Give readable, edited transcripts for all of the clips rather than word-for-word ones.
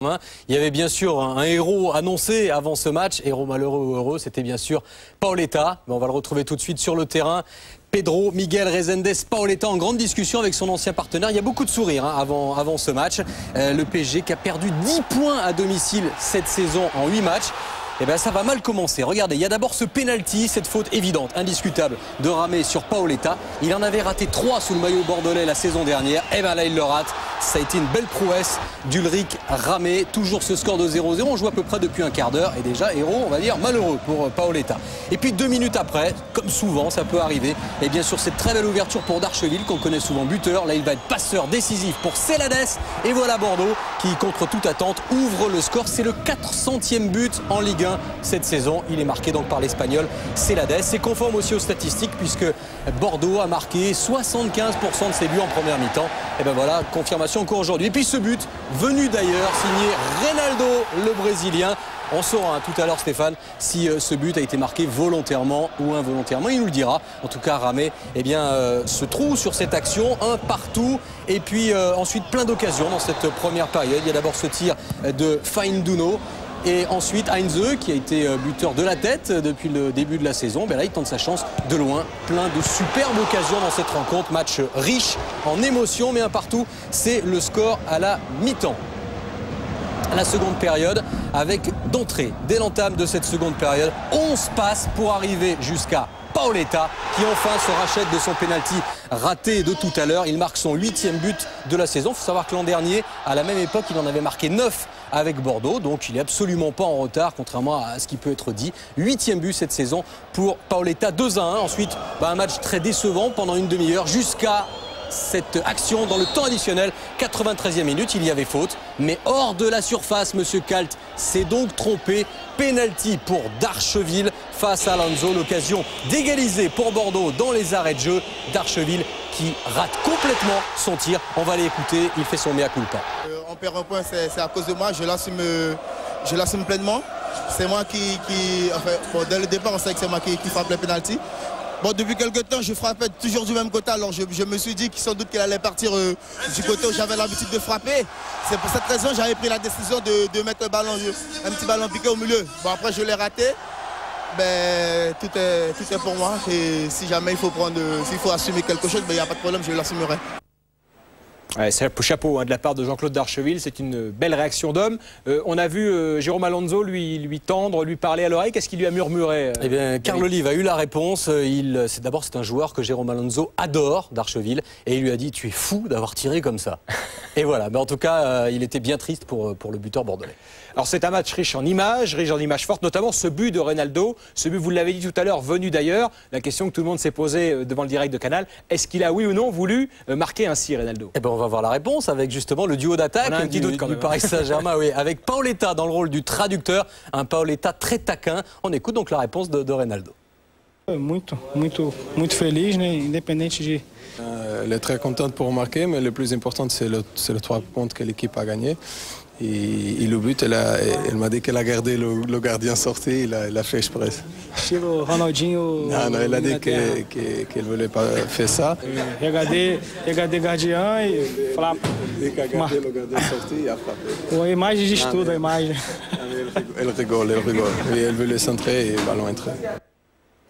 Il y avait bien sûr un héros annoncé avant ce match, héros malheureux ou heureux, c'était bien sûr Paoletta. Mais on va le retrouver tout de suite sur le terrain. Pedro Miguel Reséndez Paoletta en grande discussion avec son ancien partenaire. Il y a beaucoup de sourires avant ce match. Le PSG qui a perdu 10 points à domicile cette saison en 8 matchs. Eh bien ça va mal commencer. Regardez, il y a d'abord ce penalty, cette faute évidente, indiscutable de Ramé sur Paoletta. Il en avait raté 3 sous le maillot bordelais la saison dernière. Et bien là il le rate. Ça a été une belle prouesse d'Ulrich Ramé. Toujours ce score de 0-0. On joue à peu près depuis un quart d'heure. Et déjà héros, on va dire, malheureux pour Paoletta. Et puis 2 minutes après, comme souvent ça peut arriver, et bien sûr cette très belle ouverture pour Darcheville qu'on connaît souvent buteur. Là il va être passeur décisif pour Celades. Et voilà Bordeaux qui contre toute attente ouvre le score. C'est le 400e but en Ligue 1 cette saison. Il est marqué donc par l'Espagnol Celades. C'est conforme aussi aux statistiques puisque Bordeaux a marqué 75% de ses buts en première mi-temps. Et ben voilà, confirmation encore aujourd'hui. Et puis ce but venu d'ailleurs, signé Reinaldo, le Brésilien. On saura tout à l'heure Stéphane si ce but a été marqué volontairement ou involontairement. Il nous le dira. En tout cas Ramé se trouve sur cette action, un partout. Et puis ensuite plein d'occasions dans cette première période. Il y a d'abord ce tir de Fainduno. Et ensuite Heinze qui a été buteur de la tête depuis le début de la saison. Là il tente sa chance de loin. Plein de superbes occasions dans cette rencontre. Match riche en émotions mais un partout. C'est le score à la mi-temps. La seconde période avec d'entrée dès l'entame de cette seconde période 11 passes pour arriver jusqu'à Paoletta qui enfin se rachète de son penalty raté de tout à l'heure. Il marque son 8e but de la saison. Il faut savoir que l'an dernier, à la même époque, il en avait marqué 9 avec Bordeaux. Donc il n'est absolument pas en retard, contrairement à ce qui peut être dit. 8e but cette saison pour Paoletta, 2-1. Ensuite, un match très décevant pendant une demi-heure jusqu'à cette action dans le temps additionnel. 93e minute, il y avait faute. Mais hors de la surface, monsieur Kalt s'est donc trompé. Penalty pour Darcheville face à Alonso. L'occasion d'égaliser pour Bordeaux dans les arrêts de jeu. Darcheville qui rate complètement son tir. On va aller écouter, il fait son mea culpa. On perd un point, c'est à cause de moi. Je l'assume pleinement. C'est moi dès le départ, on sait que c'est moi qui frappe les penalty. Bon, depuis quelques temps, je frappais toujours du même côté. Alors je me suis dit sans doute qu'il allait partir du côté où j'avais l'habitude de frapper. C'est pour cette raison que j'avais pris la décision de mettre un petit ballon piqué au milieu. Bon, après je l'ai raté. Tout est pour moi. Et si jamais s'il faut assumer quelque chose, il n'y a pas de problème, je l'assumerai. Ouais, c'est un chapeau de la part de Jean-Claude Darcheville, c'est une belle réaction d'homme. On a vu Jérôme Alonso lui tendre, lui parler à l'oreille. Qu'est-ce qu'il lui a murmuré Eh bien, Carl Olive a eu la réponse. C'est un joueur que Jérôme Alonso adore, Darcheville, et il lui a dit « Tu es fou d'avoir tiré comme ça ». Et voilà, mais en tout cas, il était bien triste pour le buteur bordelais. Alors c'est un match riche en images fortes, notamment ce but de Reinaldo. Ce but, vous l'avez dit tout à l'heure, venu d'ailleurs. La question que tout le monde s'est posée devant le direct de Canal, est-ce qu'il a, oui ou non, voulu marquer ainsi Reinaldo? Eh ben, on va voir la réponse avec justement le duo d'attaque du Paris Saint-Germain. Oui, avec Paoletta dans le rôle du traducteur, un Paoletta très taquin. On écoute donc la réponse de Reinaldo. Muito feliz, independente de... Elle est très contente pour marquer, mais le plus important, c'est le 3 points que l'équipe a gagné. Et le but, elle m'a dit qu'elle a gardé le gardien sorti, il a fait exprès. Estilo Ronaldinho. Non, elle a dit qu'elle ne voulait pas faire ça. Regardei gardien et frappe. Dès qu'elle a gardé le gardien sorti, il a frappé. A imagem diz tudo, a imagem. Elle rigole. Et elle veut le centrer et le ballon entrer.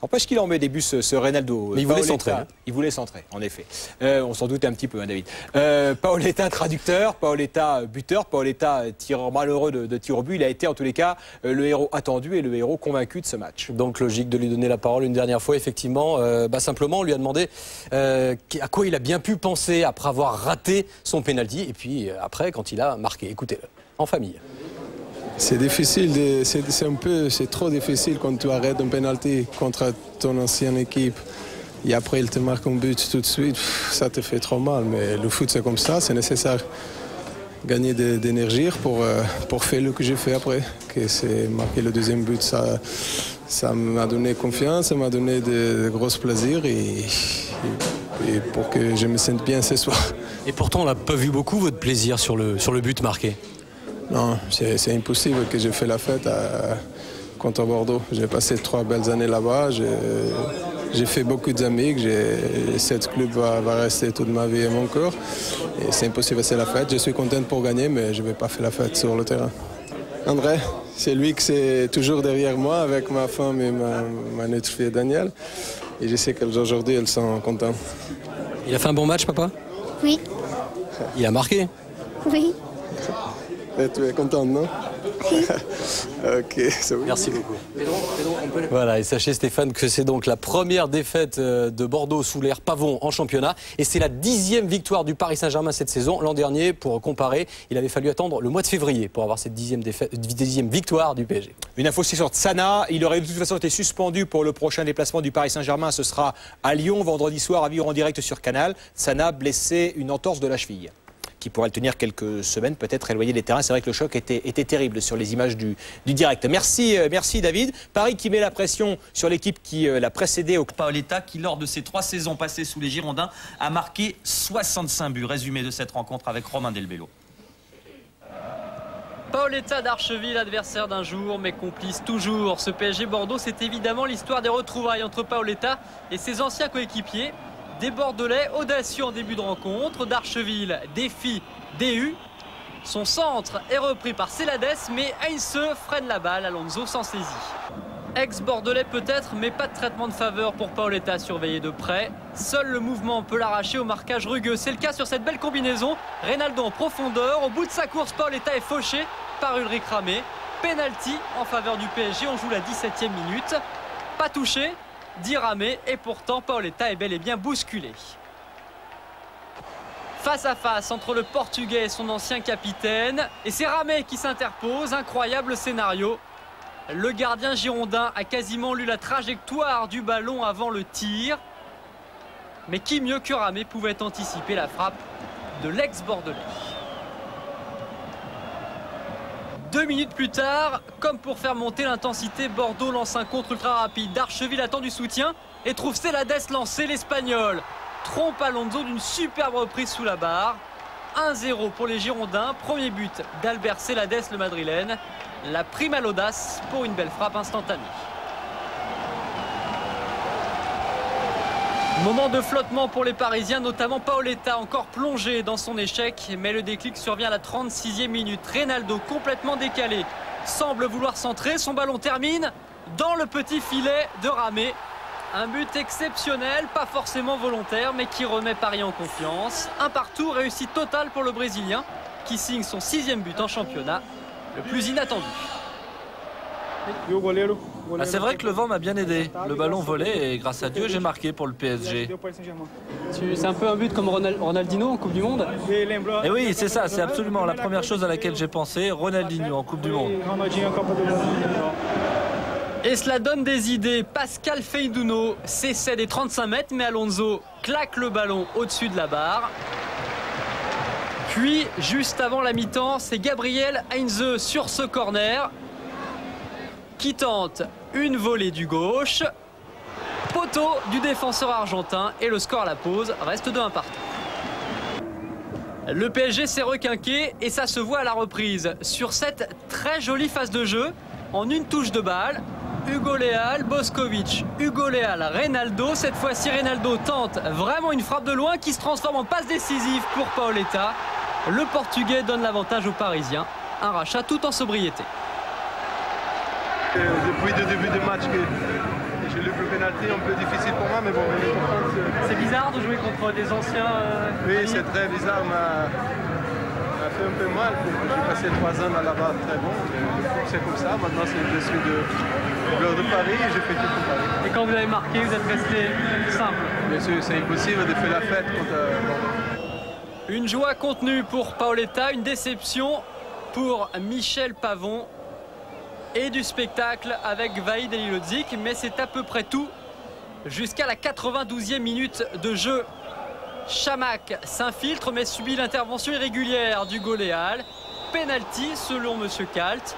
N'empêche qu'il en met des buts, ce Reinaldo. Mais il voulait centrer. Il voulait centrer, en effet. On s'en doutait un petit peu, David. Paoletta traducteur, Paoletta buteur, Paoletta tireur malheureux de tir au but. Il a été en tous les cas le héros attendu et le héros convaincu de ce match. Donc logique de lui donner la parole une dernière fois, effectivement. Simplement, on lui a demandé à quoi il a bien pu penser après avoir raté son penalty. Et puis après, quand il a marqué. Écoutez-le, en famille. C'est difficile, c'est trop difficile quand tu arrêtes un penalty contre ton ancienne équipe et après il te marque un but tout de suite, ça te fait trop mal. Mais le foot c'est comme ça, c'est nécessaire gagner d'énergie pour faire ce que j'ai fait après. Que c'est marquer le deuxième but, ça m'a donné confiance, ça m'a donné de gros plaisirs et pour que je me sente bien ce soir. Et pourtant on n'a pas vu beaucoup votre plaisir sur le but marqué. Non, c'est impossible que j'ai fait la fête contre Bordeaux. J'ai passé 3 belles années là-bas. j'ai fait beaucoup d'amis, cette club va rester toute ma vie et mon corps. Et c'est impossible, c'est la fête. Je suis content pour gagner, mais je ne vais pas faire la fête sur le terrain. André, c'est lui qui est toujours derrière moi avec ma femme et ma notre fille Daniel. Et je sais qu'aujourd'hui, elles sont contentes. Il a fait un bon match, papa? Oui. Il a marqué? Oui. Et tu es contente, non? Ok, c'est bon. Merci beaucoup. Voilà, et sachez Stéphane que c'est donc la première défaite de Bordeaux sous l'ère Pavon en championnat. Et c'est la 10e victoire du Paris Saint-Germain cette saison. L'an dernier, pour comparer, il avait fallu attendre le mois de février pour avoir cette 10e victoire du PSG. Une info aussi sur Tsana. Il aurait de toute façon été suspendu pour le prochain déplacement du Paris Saint-Germain. Ce sera à Lyon, vendredi soir, à vivre en direct sur Canal. Tsana blessé, une entorse de la cheville, qui pourrait le tenir quelques semaines, peut-être éloigné des terrains. C'est vrai que le choc était terrible sur les images du direct. Merci David. Paris qui met la pression sur l'équipe qui l'a précédé. Paoletta qui, lors de ses 3 saisons passées sous les Girondins, a marqué 65 buts. Résumé de cette rencontre avec Romain Delbello. Paoletta d'Archeville, adversaire d'un jour, mais complice toujours. Ce PSG Bordeaux, c'est évidemment l'histoire des retrouvailles entre Paoletta et ses anciens coéquipiers. Des Bordelais audacieux en début de rencontre. D'Archeville défie DU. Son centre est repris par Celades, mais Heinze freine la balle. Alonso s'en saisit. Ex-Bordelais peut-être, mais pas de traitement de faveur pour Paoletta surveillé de près. Seul le mouvement peut l'arracher au marquage rugueux. C'est le cas sur cette belle combinaison. Reynaldo en profondeur. Au bout de sa course, Paoletta est fauché par Ulrich Ramé. Penalty en faveur du PSG. On joue la 17e minute. Pas touché, dit Ramé, et pourtant Paoletta est bel et bien bousculé. Face à face entre le Portugais et son ancien capitaine. Et c'est Ramé qui s'interpose. Incroyable scénario. Le gardien girondin a quasiment lu la trajectoire du ballon avant le tir. Mais qui mieux que Ramé pouvait anticiper la frappe de l'ex-bordelais. 2 minutes plus tard, comme pour faire monter l'intensité, Bordeaux lance un contre ultra rapide. D'Archeville attend du soutien et trouve Celades lancé. L'Espagnol trompe Alonso d'une superbe reprise sous la barre. 1-0 pour les Girondins. Premier but d'Albert Celades, le Madrilène. La prime à l'audace pour une belle frappe instantanée. Moment de flottement pour les Parisiens, notamment Paoletta, encore plongé dans son échec. Mais le déclic survient à la 36e minute. Reynaldo, complètement décalé, semble vouloir centrer. Son ballon termine dans le petit filet de Ramé. Un but exceptionnel, pas forcément volontaire, mais qui remet Paris en confiance. Un partout, réussite totale pour le Brésilien, qui signe son 6e but en championnat, le plus inattendu. C'est vrai que le vent m'a bien aidé. Le ballon volait et grâce à Dieu, j'ai marqué pour le PSG. C'est un peu un but comme Ronaldinho en Coupe du Monde. Et oui, c'est ça, c'est absolument la première chose à laquelle j'ai pensé. Ronaldinho en Coupe du Monde. Et cela donne des idées. Pascal Feydouno s'essaie des 35 mètres, mais Alonso claque le ballon au-dessus de la barre. Puis, juste avant la mi-temps, c'est Gabriel Heinze sur ce corner qui tente une volée du gauche. Poteau du défenseur argentin et le score à la pause reste de 1 partout. Le PSG s'est requinqué et ça se voit à la reprise sur cette très jolie phase de jeu en une touche de balle. Hugo Léal, Boskovic, Hugo Léal, Reynaldo. Cette fois-ci, Reynaldo tente vraiment une frappe de loin qui se transforme en passe décisive pour Paoletta. Le Portugais donne l'avantage aux Parisiens. Un rachat tout en sobriété. Depuis le début du match, j'ai lu le pénalty un peu difficile pour moi, mais bon, c'est bizarre de jouer contre des anciens. Oui, c'est très bizarre, m'a fait un peu mal. J'ai passé 3 ans là-bas très bon. C'est comme ça. Maintenant, je suis de joueur de Paris et j'ai fait tout pour Paris. Et quand vous avez marqué, vous êtes resté simple. Bien sûr, c'est impossible de faire la fête contre. Une joie contenue pour Paoletta, une déception pour Michel Pavon. Et du spectacle avec Vahid Halilhodžić, mais c'est à peu près tout jusqu'à la 92e minute de jeu. Chamakh s'infiltre mais subit l'intervention irrégulière d'Hugo Léal. Penalty selon Monsieur Kalt.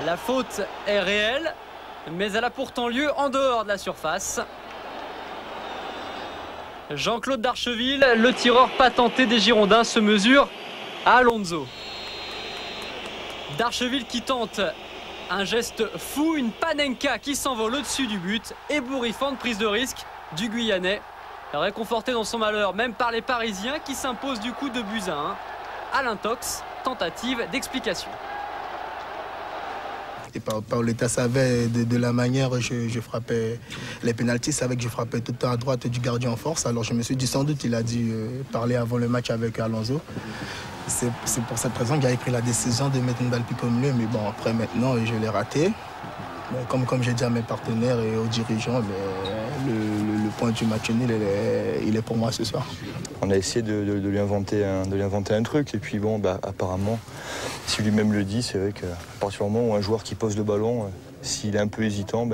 La faute est réelle, mais elle a pourtant lieu en dehors de la surface. Jean-Claude Darcheville, le tireur patenté des Girondins, se mesure à Alonso. Darcheville qui tente Un geste fou, une panenka qui s'envole au-dessus du but. Ébouriffante prise de risque du Guyanais. Réconforté dans son malheur, même par les Parisiens qui s'imposent du coup 2-1. Alain Tox, tentative d'explication. Et Paoletta savait de la manière dont je frappais les pénaltys, savait que je frappais tout le temps à droite du gardien en force. Alors je me suis dit sans doute, il a dû parler avant le match avec Alonso. C'est pour cette raison qu'il avait pris la décision de mettre une balle pique au milieu. Mais bon, après maintenant, je l'ai raté. Comme j'ai dit à mes partenaires et aux dirigeants, le point du match nul, il est pour moi ce soir. On a essayé de lui inventer un truc et puis bon, apparemment, si lui-même le dit, c'est vrai qu'à partir du moment où un joueur qui pose le ballon, s'il est un peu hésitant,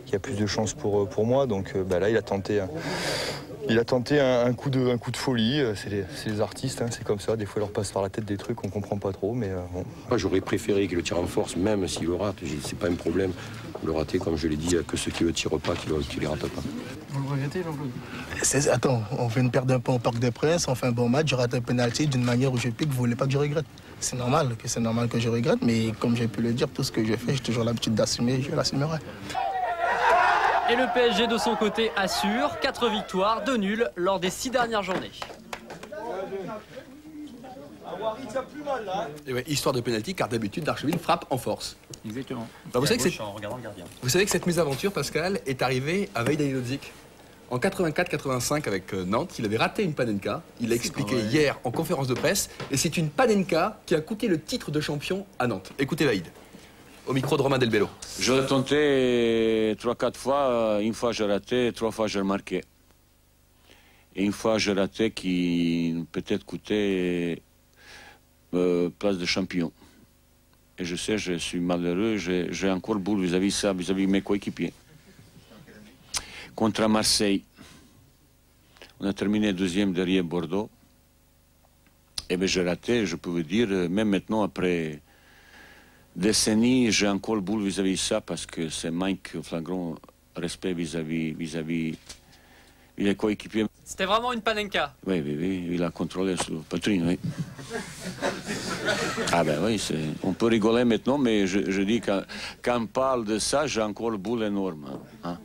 il y a plus de chances pour moi. Donc là, il a tenté un coup de folie. C'est les artistes, hein, c'est comme ça. Des fois, il leur passe par la tête des trucs qu'on comprend pas trop, mais bon. Moi, j'aurais préféré qu'il le tire en force, même s'il le rate. C'est pas un problème. Le rater, comme je l'ai dit, il n'y a que ceux qui le tirent pas qui les ratent pas. Vous le regrettez, Jean-Claude? Attends, on vient de perdre un peu au Parc des Princes, on fait un bon match, je rate un penalty d'une manière où je pique, vous voulez pas que je regrette. C'est normal que je regrette, mais comme j'ai pu le dire, tout ce que je fais, j'ai toujours l'habitude d'assumer, je l'assumerai. Et le PSG de son côté assure 4 victoires, 2 nuls lors des 6 dernières journées. Et ouais, histoire de pénalty, car d'habitude, Darcheville frappe en force. Exactement. Vous savez que cette mésaventure, Pascal, est arrivée à Vaïd Lodzik. En 84-85 avec Nantes, il avait raté une panenka. Il l'a expliqué hier en conférence de presse. Et c'est une panenka qui a coûté le titre de champion à Nantes. Écoutez Vaïd, au micro de Romain Delbello. Je l'ai tenté 3-4 fois. Une fois j'ai raté, 3 fois j'ai marqué. Et une fois j'ai raté qui peut-être coûtait place de champion. Et je sais, je suis malheureux, j'ai encore boule vis-à-vis ça, vis-à-vis mes coéquipiers. Contre Marseille, on a terminé 2e derrière Bordeaux. Et bien j'ai raté, je peux vous dire, même maintenant après décennies, j'ai encore boule vis-à-vis ça parce que c'est manque flagrant respect vis-à-vis les coéquipiers. C'était vraiment une panenka. Oui, il a contrôlé sur la poitrine, oui. Ah ben oui, on peut rigoler maintenant, mais je dis que quand on parle de ça, j'ai encore le boule énorme. Hein.